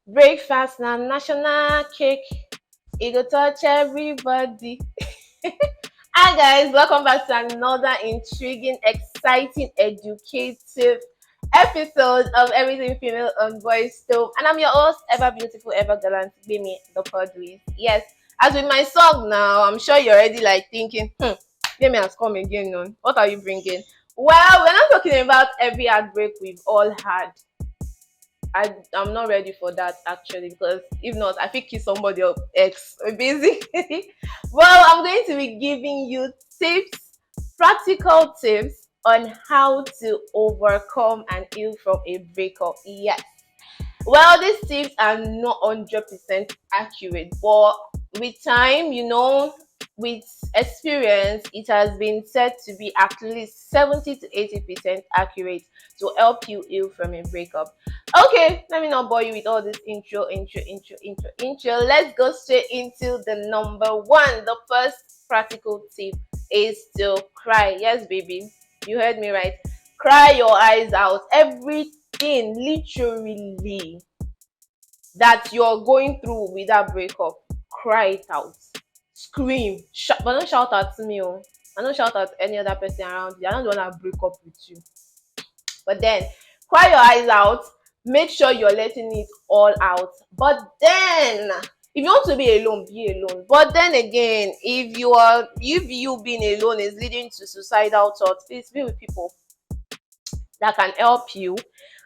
Breakfast na national cake. E go touch everybody. Hi guys, welcome back to another intriguing, exciting, educative episode of Everything Female on Voice Stove. And I'm your host, ever beautiful, ever gallant, Bimi the Podwiz. Yes, as with my song now, I'm sure you're already like thinking, Bimi has come again. No? What are you bringing? Well, we're not talking about every heartbreak we've all had. I'm not ready for that actually, because if not, I think kiss somebody up ex basically. Well, I'm going to be giving you tips, practical tips on how to overcome and heal from a breakup. Yes. Well, these tips are not 100% accurate, but with time, with experience, it has been said to be at least 70 to 80% accurate to help you heal from a breakup. Okay, let me not bore you with all this intro. Let's go straight into the number one. The first practical tip is to cry. Yes, baby, you heard me right. Cry your eyes out. Everything, literally, that you're going through with that breakup, cry it out. Scream. But don't shout at me. Oh. And don't shout at any other person around you. I don't want to break up with you. But then, cry your eyes out. Make sure you're letting it all out. But then, if you want to be alone, be alone. But then again, if you being alone is leading to suicidal thoughts, please be with people that can help you,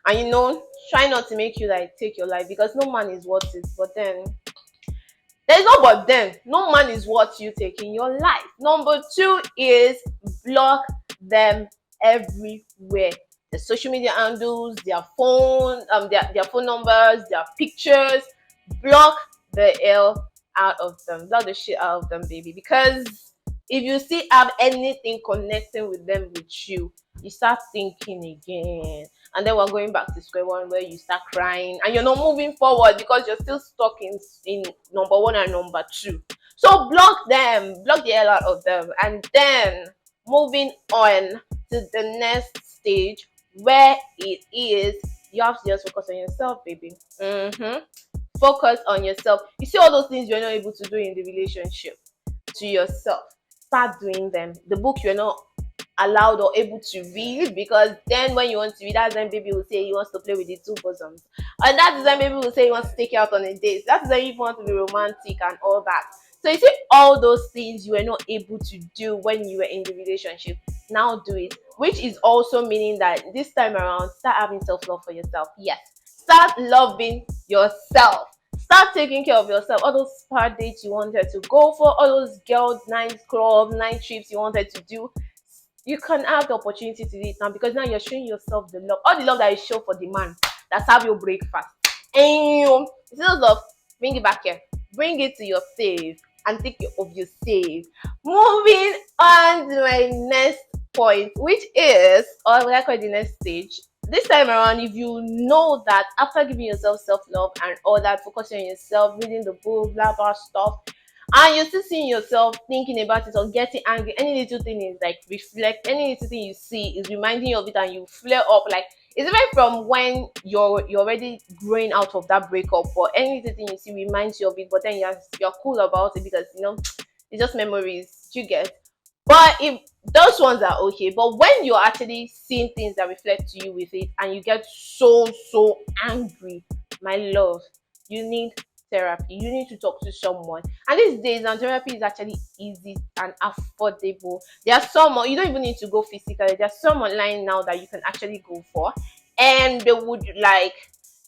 and try not to make you like take your life, because no man is worth it. But then there's no but then, no man is worth you taking your life. Number two is block them everywhere. The social media handles, their phone, their phone numbers, their pictures. Block the hell out of them. Block the shit out of them, baby. Because if you still have anything connecting with them with you start thinking again. And then we're going back to square one, where you start crying and you're not moving forward because you're still stuck in number one and number two. So block them, block the hell out of them, and then moving on to the next stage, where it is you have to just focus on yourself, baby. Focus on yourself. You see all those things you're not able to do in the relationship to yourself, start doing them. The book you're not allowed or able to read, because then when you want to read, that's when baby will say he wants to play with the two bosoms, and that is when baby will say he wants to take you out on a date. That is when you want to be romantic and all that. So you see all those things you were not able to do when you were in the relationship, now do it, which is also meaning that this time around, start having self-love for yourself. Yes, start loving yourself. Start taking care of yourself. All those spa dates you wanted to go for, all those girls' night club, night trips you wanted to do, you can have the opportunity to do it now, because now you're showing yourself the love, all the love that you show for the man that's have your breakfast. And instead of love, bring it back here, bring it to your save, and take care of your save. Moving on to my next point, which is, or what I call the next stage. This time around, if you know that after giving yourself self-love and all that, focusing on yourself, reading the book, blah blah stuff, and you're still seeing yourself thinking about it or getting angry, any little thing is like reflect, any little thing you see is reminding you of it, and you flare up, like it's even from when you're already growing out of that breakup, or any little thing you see reminds you of it, but then you're cool about it because it's just memories you get. But if those ones are okay, but when you're actually seeing things that reflect to you with it, and you get so angry, my love, you need therapy. You need to talk to someone. And these days, now therapy is actually easy and affordable. There's someone, you don't even need to go physically. There's some online now that you can actually go for, and they would like,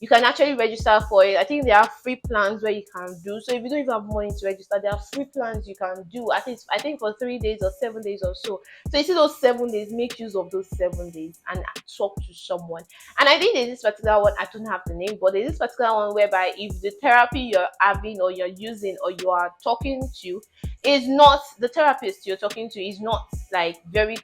you can actually register for it. I think there are free plans where you can do. So if you don't even have money to register, there are free plans you can do. At least I think for 3 days or 7 days or so. So you see those 7 days, make use of those 7 days and talk to someone. And I think there's this particular one, I don't have the name, but there's this particular one whereby if the therapy you're having or you're using or you are talking to is not, the therapist you're talking to is not like very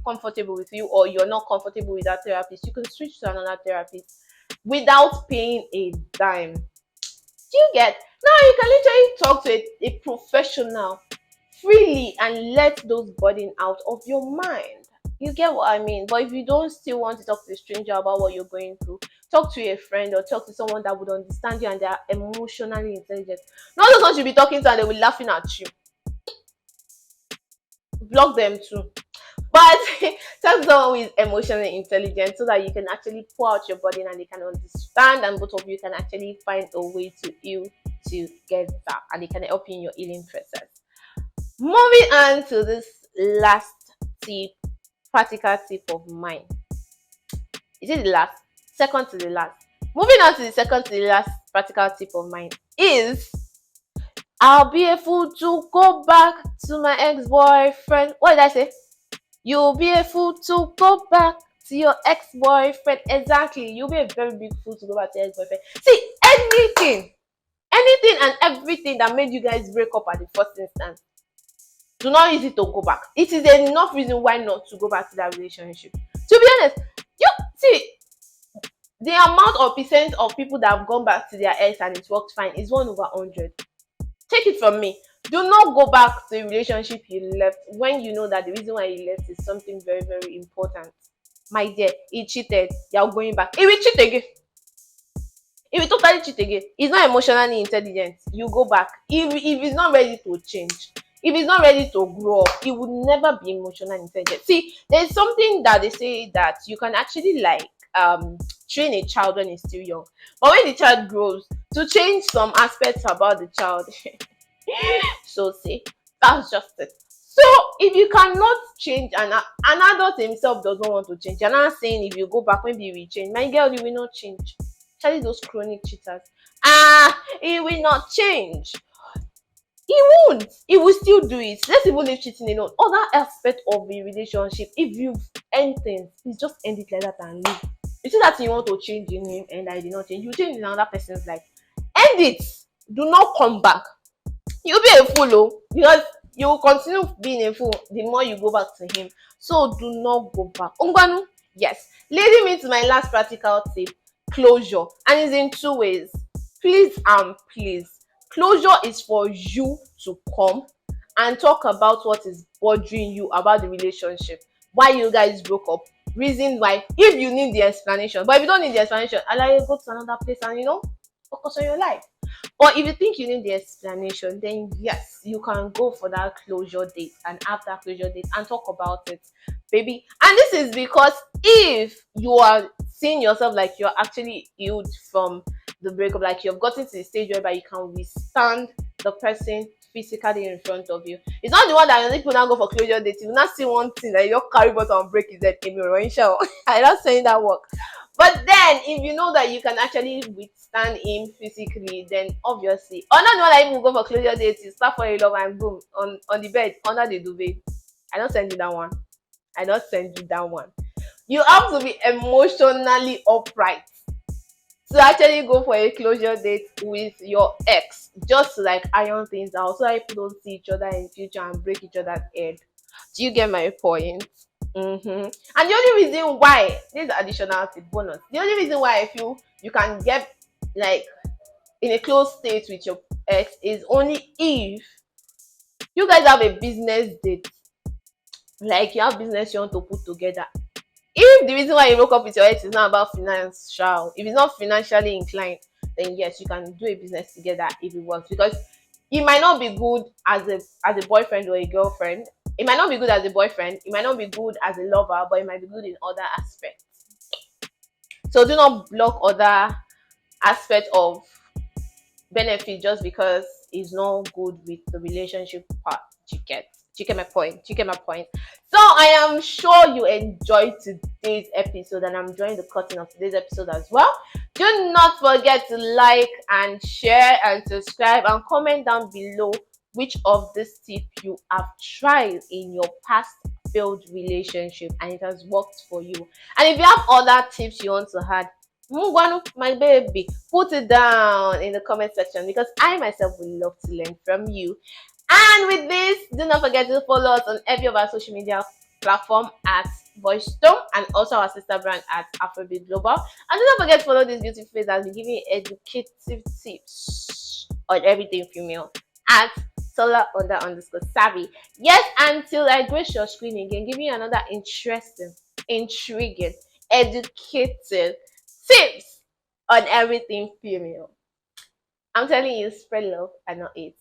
comfortable with you, or you're not comfortable with that therapist, you can switch to another therapist without paying a dime. Do you get? Now you can literally talk to a professional freely and let those burden out of your mind. You get what I mean? But if you don't still want to talk to a stranger about what you're going through, talk to a friend or talk to someone that would understand you and they are emotionally intelligent. Not those ones you'll be talking to and they will be laughing at you. Block them too. But talk to someone who is emotionally intelligent so that you can actually pour out your burden and they can understand and both of you can actually find a way to heal together and they can help you in your healing process. Moving on to this last tip, practical tip of mine. Is it the last? Second to the last. Moving on to the second to the last practical tip of mine is I'll be a fool to go back to my ex-boyfriend. What did I say? You'll be a fool to go back to your ex-boyfriend. Exactly. You'll be a very big fool to go back to your ex-boyfriend. See, anything and everything that made you guys break up at the first instance, do not use it to go back. It is enough reason why not to go back to that relationship. To be honest, you see, the amount or percent of people that have gone back to their ex and it worked fine is 1/100. Take it from me. Do not go back to a relationship you left when you know that the reason why you left is something very, very important. My dear, he cheated. You're going back. He will cheat again. He will totally cheat again. He's not emotionally intelligent. You go back. If he's not ready to change, if he's not ready to grow up, he would never be emotionally intelligent. See, there's something that they say that you can actually train a child when he's still young. But when the child grows, to change some aspects about the child, so see, that's just it. So if you cannot change an adult himself doesn't want to change, you're not saying if you go back maybe you will change. My girl, you will not change. Especially those chronic cheaters. He will not change. He won't. He will still do it. Let's even leave cheating alone. Other aspect of the relationship, if you've end things, please just end it like that and leave. You see that you want to change in him and I did not change. You change in another person's life. End it. Do not come back. You'll be a fool, oh, because you will continue being a fool the more you go back to him. So do not go back. Ungwanu, yes. Leading me to my last practical tip, closure. And it's in two ways. Please and please. Closure is for you to come and talk about what is bothering you about the relationship. Why you guys broke up. Reason why. If you need the explanation. But if you don't need the explanation, allow you go to another place and focus on your life. Or if you think you need the explanation, then yes, you can go for that closure date and have that closure date and talk about it, baby. And this is because if you are seeing yourself like you're actually healed from the breakup, like you've gotten to the stage whereby you can withstand the person physically in front of you. It's not the one that people now go for closure date. You not see one thing that you carry button and break his head. I'm not saying that work. But then, if you know that you can actually withstand him physically, then obviously, or not the one that even go for closure dates, you start for a love and boom on the bed under the duvet. I don't send you that one. I don't send you that one. You have to be emotionally upright to actually go for a closure date with your ex, just to like iron things out so that people don't see each other in future and break each other's head. Do you get my point? And the only reason why this is additional tip bonus, the only reason why I feel you can get like in a close state with your ex is only if you guys have a business date, like you have business you want to put together. If the reason why you broke up with your ex is not about financial, if it's not financially inclined, then yes, you can do a business together if it works, because it might not be good as a boyfriend or a girlfriend. It might not be good as a boyfriend. It might not be good as a lover, but it might be good in other aspects. So do not block other aspects of benefit just because it's not good with the relationship part. You get my point. You get my point. So I am sure you enjoyed today's episode, and I'm enjoying the cutting of today's episode as well. Do not forget to like and share and subscribe and comment down below which of this tip you have tried in your past failed relationship and it has worked for you. And if you have other tips you want to add, Mungwanu, my baby, put it down in the comment section because I myself would love to learn from you. And with this, do not forget to follow us on every of our social media platform at VoiceTone and also our sister brand at Afrobeat Global. And do not forget to follow this beautiful face as we give you educative tips on everything female at solar__savvy. Yes, until I grace your screen again, give you another interesting, intriguing, educative tips on everything female. I'm telling you, spread love and not hate.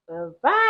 Bye bye.